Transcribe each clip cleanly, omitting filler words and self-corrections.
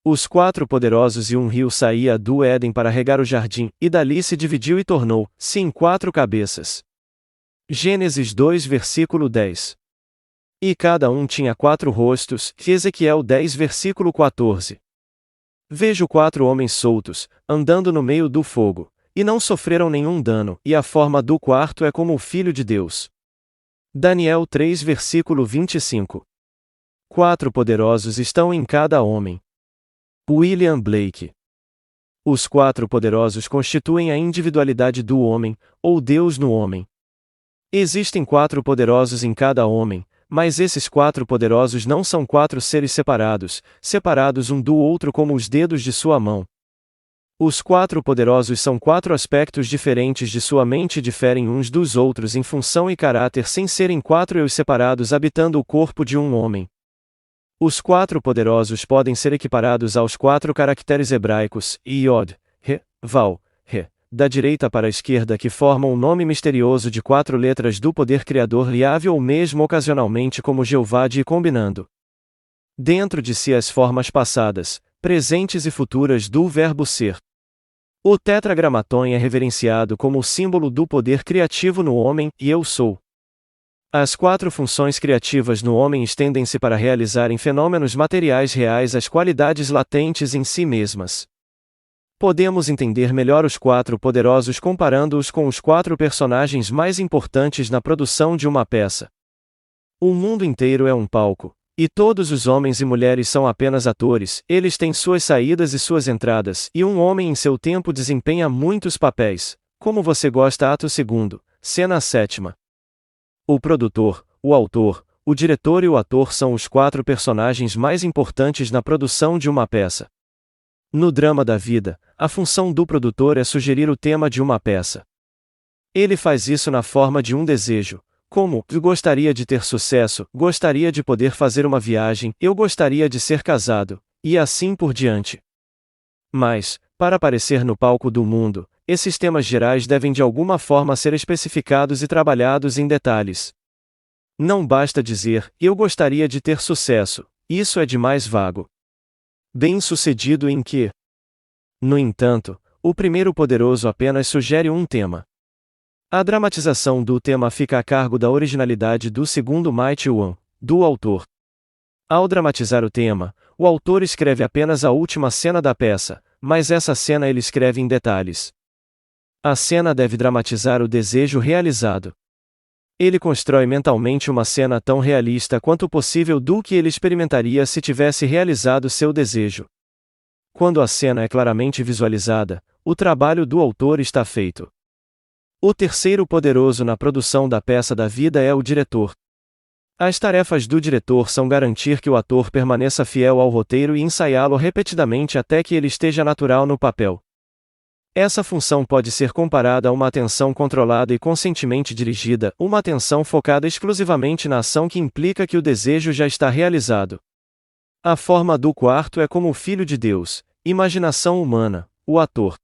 Os quatro poderosos e um rio saía do Éden para regar o jardim, e dali se dividiu e tornou-se em quatro cabeças. Gênesis 2 versículo 10. E cada um tinha quatro rostos, Ezequiel 10 versículo 14. Vejo quatro homens soltos, andando no meio do fogo, e não sofreram nenhum dano, e a forma do quarto é como o Filho de Deus. Daniel 3 versículo 25. Quatro poderosos estão em cada homem. William Blake. Os quatro poderosos constituem a individualidade do homem, ou Deus no homem. Existem quatro poderosos em cada homem, mas esses quatro poderosos não são quatro seres separados um do outro como os dedos de sua mão. Os quatro poderosos são quatro aspectos diferentes de sua mente e diferem uns dos outros em função e caráter sem serem quatro eus separados habitando o corpo de um homem. Os quatro poderosos podem ser equiparados aos quatro caracteres hebraicos, Yod, He, Vav, He, da direita para a esquerda que formam o nome misterioso de quatro letras do poder criador Yahvé ou mesmo ocasionalmente como Jeová de combinando dentro de si as formas passadas, presentes e futuras do verbo ser. O tetragramaton é reverenciado como o símbolo do poder criativo no homem, e eu sou. As quatro funções criativas no homem estendem-se para realizar em fenômenos materiais reais as qualidades latentes em si mesmas. Podemos entender melhor os quatro poderosos comparando-os com os quatro personagens mais importantes na produção de uma peça. O mundo inteiro é um palco, e todos os homens e mulheres são apenas atores, eles têm suas saídas e suas entradas, e um homem em seu tempo desempenha muitos papéis, como você gosta ato 2º, cena 7ª. O produtor, o autor, o diretor e o ator são os quatro personagens mais importantes na produção de uma peça. No drama da vida, a função do produtor é sugerir o tema de uma peça. Ele faz isso na forma de um desejo, como: eu gostaria de ter sucesso, gostaria de poder fazer uma viagem, eu gostaria de ser casado, e assim por diante. Mas, para aparecer no palco do mundo, esses temas gerais devem de alguma forma ser especificados e trabalhados em detalhes. Não basta dizer: eu gostaria de ter sucesso, isso é demais vago. Bem-sucedido em quê? No entanto, o primeiro poderoso apenas sugere um tema. A dramatização do tema fica a cargo da originalidade do segundo Mighty One, do autor. Ao dramatizar o tema, o autor escreve apenas a última cena da peça, mas essa cena ele escreve em detalhes. A cena deve dramatizar o desejo realizado. Ele constrói mentalmente uma cena tão realista quanto possível do que ele experimentaria se tivesse realizado seu desejo. Quando a cena é claramente visualizada, o trabalho do autor está feito. O terceiro poderoso na produção da peça da vida é o diretor. As tarefas do diretor são garantir que o ator permaneça fiel ao roteiro e ensaiá-lo repetidamente até que ele esteja natural no papel. Essa função pode ser comparada a uma atenção controlada e conscientemente dirigida, uma atenção focada exclusivamente na ação que implica que o desejo já está realizado. A forma do quarto é como o Filho de Deus, imaginação humana, o ator.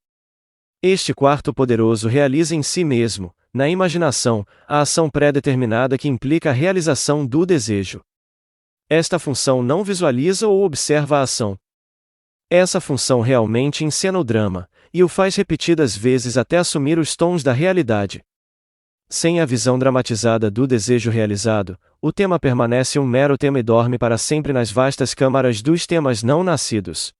Este quarto poderoso realiza em si mesmo, na imaginação, a ação pré-determinada que implica a realização do desejo. Esta função não visualiza ou observa a ação. Essa função realmente encena o drama, e o faz repetidas vezes até assumir os tons da realidade. Sem a visão dramatizada do desejo realizado, o tema permanece um mero tema e dorme para sempre nas vastas câmaras dos temas não nascidos.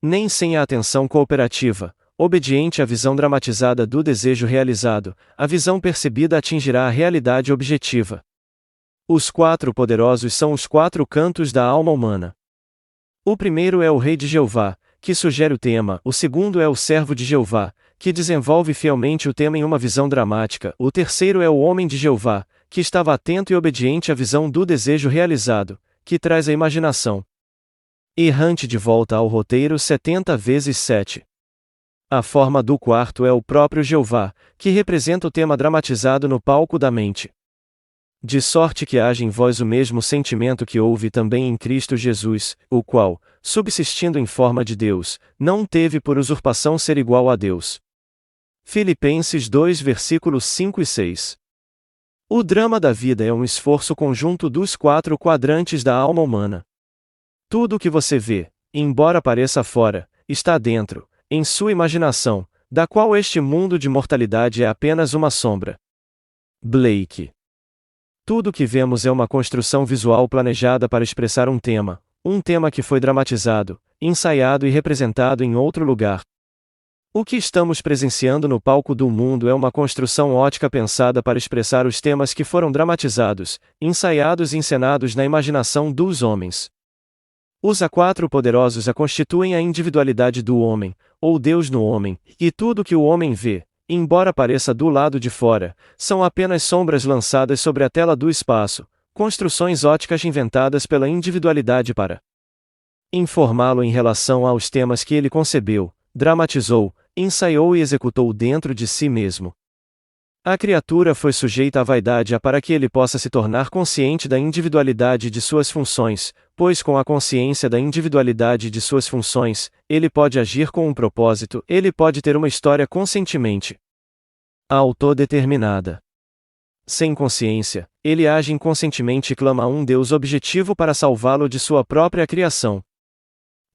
Nem sem a atenção cooperativa, obediente à visão dramatizada do desejo realizado, a visão percebida atingirá a realidade objetiva. Os quatro poderosos são os quatro cantos da alma humana. O primeiro é o Rei de Jeová, que sugere o tema, o segundo é o Servo de Jeová, que desenvolve fielmente o tema em uma visão dramática, o terceiro é o Homem de Jeová, que estava atento e obediente à visão do desejo realizado, que traz a imaginação errante de volta ao roteiro 70 vezes 7. A forma do quarto é o próprio Jeová, que representa o tema dramatizado no palco da mente. De sorte que haja em vós o mesmo sentimento que houve também em Cristo Jesus, o qual, subsistindo em forma de Deus, não teve por usurpação ser igual a Deus. Filipenses 2 versículos 5 e 6. O drama da vida é um esforço conjunto dos quatro quadrantes da alma humana. Tudo o que você vê, embora pareça fora, está dentro, em sua imaginação, da qual este mundo de mortalidade é apenas uma sombra. Blake. Tudo o que vemos é uma construção visual planejada para expressar um tema que foi dramatizado, ensaiado e representado em outro lugar. O que estamos presenciando no palco do mundo é uma construção ótica pensada para expressar os temas que foram dramatizados, ensaiados e encenados na imaginação dos homens. Os quatro poderosos constituem a individualidade do homem, ou Deus no homem, e tudo que o homem vê, embora pareça do lado de fora, são apenas sombras lançadas sobre a tela do espaço, construções óticas inventadas pela individualidade para informá-lo em relação aos temas que ele concebeu, dramatizou, ensaiou e executou dentro de si mesmo. A criatura foi sujeita à vaidade para que ele possa se tornar consciente da individualidade de suas funções, pois com a consciência da individualidade de suas funções, ele pode agir com um propósito, ele pode ter uma história conscientemente autodeterminada. Sem consciência, ele age inconscientemente e clama a um Deus objetivo para salvá-lo de sua própria criação.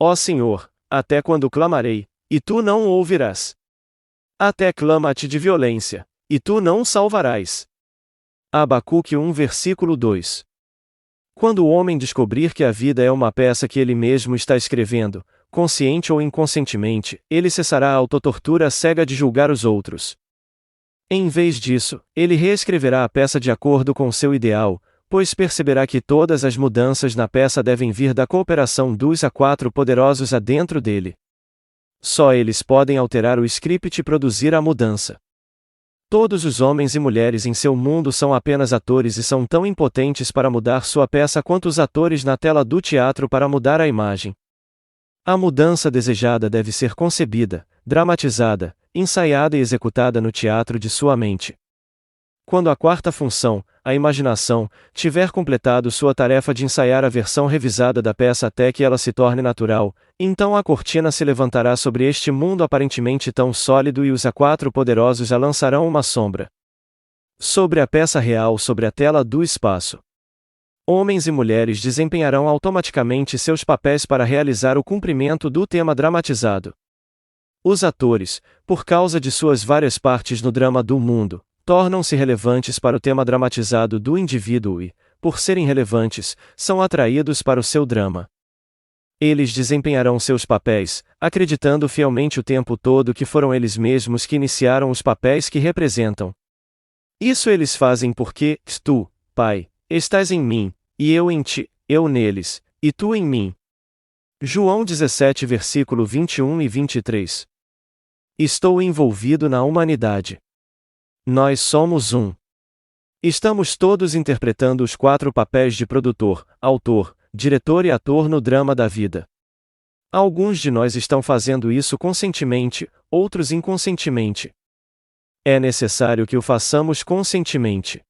Ó Senhor, até quando clamarei, e tu não o ouvirás? Até clama-te de violência, e tu não o salvarás. Abacuque 1 versículo 2. Quando o homem descobrir que a vida é uma peça que ele mesmo está escrevendo, consciente ou inconscientemente, ele cessará a autotortura cega de julgar os outros. Em vez disso, ele reescreverá a peça de acordo com seu ideal, pois perceberá que todas as mudanças na peça devem vir da cooperação dos quatro poderosos dentro dele. Só eles podem alterar o script e produzir a mudança. Todos os homens e mulheres em seu mundo são apenas atores e são tão impotentes para mudar sua peça quanto os atores na tela do teatro para mudar a imagem. A mudança desejada deve ser concebida, dramatizada, ensaiada e executada no teatro de sua mente. Quando a quarta função, a imaginação, tiver completado sua tarefa de ensaiar a versão revisada da peça até que ela se torne natural, então a cortina se levantará sobre este mundo aparentemente tão sólido e os quatro poderosos lançarão uma sombra sobre a peça real sobre a tela do espaço. Homens e mulheres desempenharão automaticamente seus papéis para realizar o cumprimento do tema dramatizado. Os atores, por causa de suas várias partes no drama do mundo, tornam-se relevantes para o tema dramatizado do indivíduo e, por serem relevantes, são atraídos para o seu drama. Eles desempenharão seus papéis, acreditando fielmente o tempo todo que foram eles mesmos que iniciaram os papéis que representam. Isso eles fazem porque, tu, Pai, estás em mim, e eu em ti, eu neles, e tu em mim. João 17 versículo 21 e 23. Estou envolvido na humanidade. Nós somos um. Estamos todos interpretando os quatro papéis de produtor, autor, diretor e ator no drama da vida. Alguns de nós estão fazendo isso conscientemente, outros inconscientemente. É necessário que o façamos conscientemente.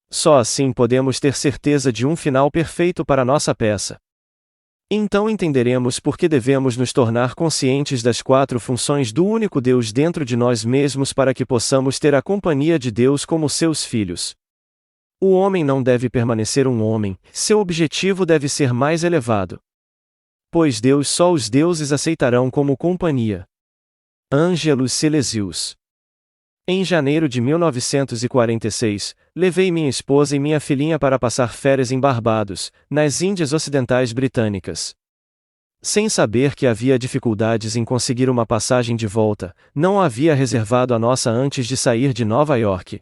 Só assim podemos ter certeza de um final perfeito para nossa peça. Então entenderemos por que devemos nos tornar conscientes das quatro funções do único Deus dentro de nós mesmos para que possamos ter a companhia de Deus como seus filhos. O homem não deve permanecer um homem, seu objetivo deve ser mais elevado. Pois Deus só os deuses aceitarão como companhia. Ângelus Silesius. Em janeiro de 1946, levei minha esposa e minha filhinha para passar férias em Barbados, nas Índias Ocidentais Britânicas. Sem saber que havia dificuldades em conseguir uma passagem de volta, não a havia reservado a nossa antes de sair de Nova York.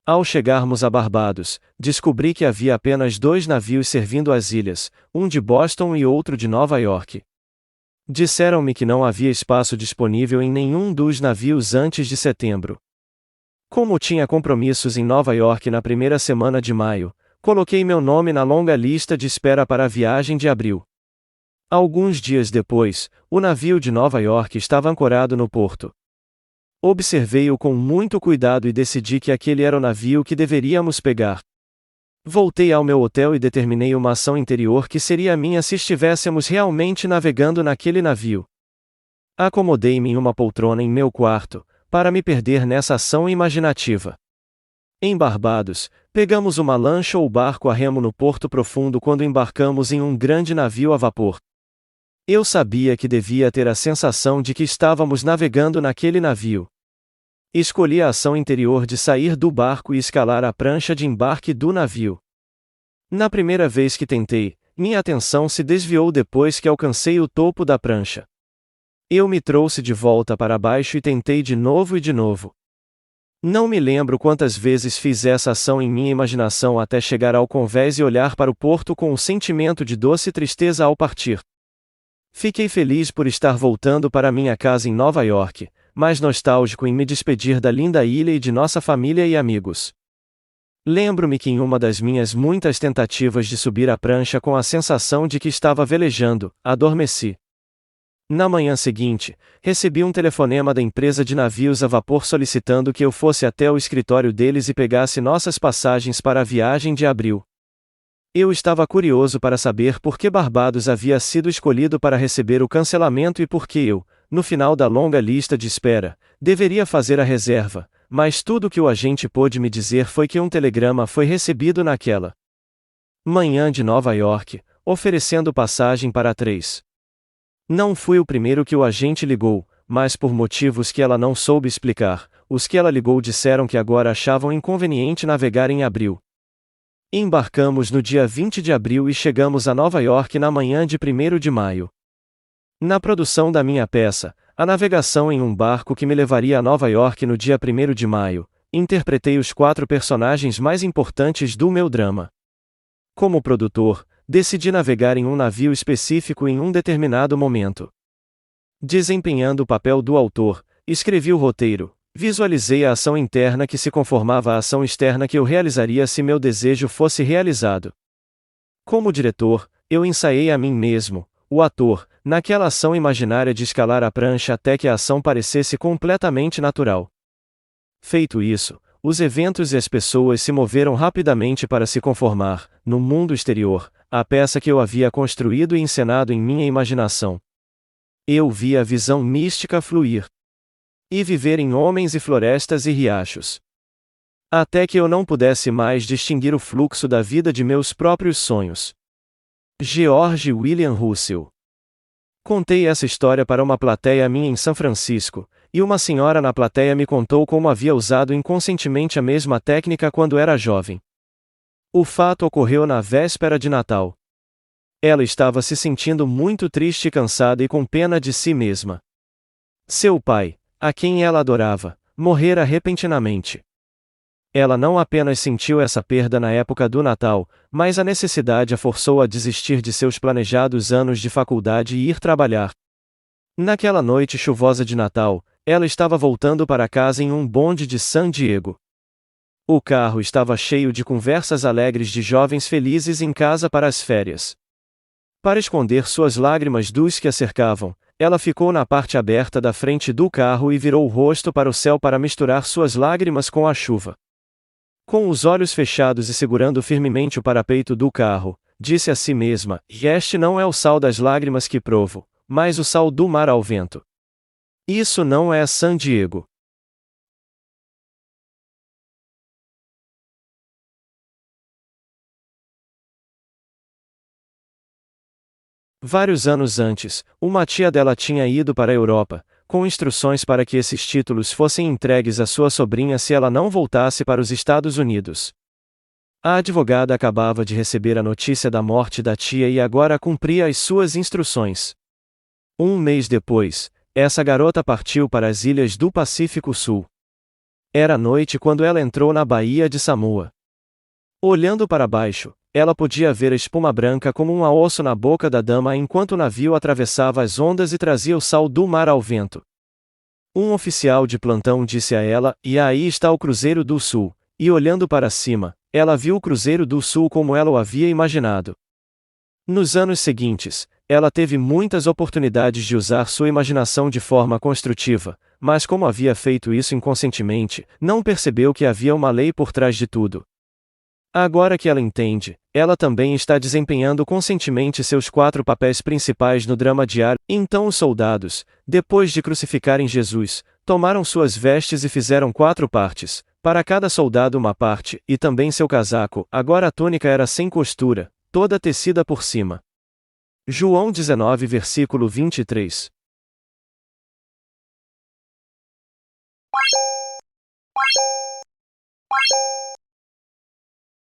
Ao chegarmos a Barbados, descobri que havia apenas 2 navios servindo as ilhas, um de Boston e outro de Nova York. Disseram-me que não havia espaço disponível em nenhum dos navios antes de setembro. Como tinha compromissos em Nova York na primeira semana de maio, coloquei meu nome na longa lista de espera para a viagem de abril. Alguns dias depois, o navio de Nova York estava ancorado no porto. Observei-o com muito cuidado e decidi que aquele era o navio que deveríamos pegar. Voltei ao meu hotel e determinei uma ação interior que seria minha se estivéssemos realmente navegando naquele navio. Acomodei-me em uma poltrona em meu quarto, para me perder nessa ação imaginativa. Em Barbados, pegamos uma lancha ou barco a remo no Porto Profundo quando embarcamos em um grande navio a vapor. Eu sabia que devia ter a sensação de que estávamos navegando naquele navio. Escolhi a ação interior de sair do barco e escalar a prancha de embarque do navio. Na primeira vez que tentei, minha atenção se desviou depois que alcancei o topo da prancha. Eu me trouxe de volta para baixo e tentei de novo e de novo. Não me lembro quantas vezes fiz essa ação em minha imaginação até chegar ao convés e olhar para o porto com um sentimento de doce tristeza ao partir. Fiquei feliz por estar voltando para minha casa em Nova York, mas nostálgico em me despedir da linda ilha e de nossa família e amigos. Lembro-me que em uma das minhas muitas tentativas de subir a prancha com a sensação de que estava velejando, adormeci. Na manhã seguinte, recebi um telefonema da empresa de navios a vapor solicitando que eu fosse até o escritório deles e pegasse nossas passagens para a viagem de abril. Eu estava curioso para saber por que Barbados havia sido escolhido para receber o cancelamento e por que eu, no final da longa lista de espera, deveria fazer a reserva, mas tudo o que o agente pôde me dizer foi que um telegrama foi recebido naquela manhã de Nova York, oferecendo passagem para 3. Não fui o primeiro que o agente ligou, mas por motivos que ela não soube explicar, os que ela ligou disseram que agora achavam inconveniente navegar em abril. Embarcamos no dia 20 de abril e chegamos a Nova York na manhã de 1º de maio. Na produção da minha peça, A Navegação em um Barco que me levaria a Nova York no dia 1º de maio, interpretei os 4 personagens mais importantes do meu drama. Como produtor, decidi navegar em um navio específico em um determinado momento. Desempenhando o papel do autor, escrevi o roteiro, visualizei a ação interna que se conformava à ação externa que eu realizaria se meu desejo fosse realizado. Como diretor, eu ensaiei a mim mesmo, o ator, naquela ação imaginária de escalar a prancha até que a ação parecesse completamente natural. Feito isso, os eventos e as pessoas se moveram rapidamente para se conformar, no mundo exterior, à peça que eu havia construído e encenado em minha imaginação. Eu vi a visão mística fluir. E viver em homens e florestas e riachos. Até que eu não pudesse mais distinguir o fluxo da vida de meus próprios sonhos. George William Russell. Contei essa história para uma plateia minha em São Francisco, e uma senhora na plateia me contou como havia usado inconscientemente a mesma técnica quando era jovem. O fato ocorreu na véspera de Natal. Ela estava se sentindo muito triste e cansada e com pena de si mesma. Seu pai, a quem ela adorava, morrera repentinamente. Ela não apenas sentiu essa perda na época do Natal, mas a necessidade a forçou a desistir de seus planejados anos de faculdade e ir trabalhar. Naquela noite chuvosa de Natal, ela estava voltando para casa em um bonde de San Diego. O carro estava cheio de conversas alegres de jovens felizes em casa para as férias. Para esconder suas lágrimas dos que a cercavam, ela ficou na parte aberta da frente do carro e virou o rosto para o céu para misturar suas lágrimas com a chuva. Com os olhos fechados e segurando firmemente o parapeito do carro, disse a si mesma: "Este não é o sal das lágrimas que provo, mas o sal do mar ao vento. Isso não é San Diego." Vários anos antes, uma tia dela tinha ido para a Europa, com instruções para que esses títulos fossem entregues à sua sobrinha se ela não voltasse para os Estados Unidos. A advogada acabava de receber a notícia da morte da tia e agora cumpria as suas instruções. Um mês depois, essa garota partiu para as ilhas do Pacífico Sul. Era noite quando ela entrou na Baía de Samoa. Olhando para baixo, ela podia ver a espuma branca como um osso na boca da dama enquanto o navio atravessava as ondas e trazia o sal do mar ao vento. Um oficial de plantão disse a ela: "E aí está o Cruzeiro do Sul." E olhando para cima, ela viu o Cruzeiro do Sul como ela o havia imaginado. Nos anos seguintes, ela teve muitas oportunidades de usar sua imaginação de forma construtiva, mas como havia feito isso inconscientemente, não percebeu que havia uma lei por trás de tudo. Agora que ela entende, ela também está desempenhando conscientemente seus 4 papéis principais no drama diário. Então os soldados, depois de crucificarem Jesus, tomaram suas vestes e fizeram 4 partes, para cada soldado uma parte, e também seu casaco. Agora a túnica era sem costura, toda tecida por cima. João 19 versículo 23.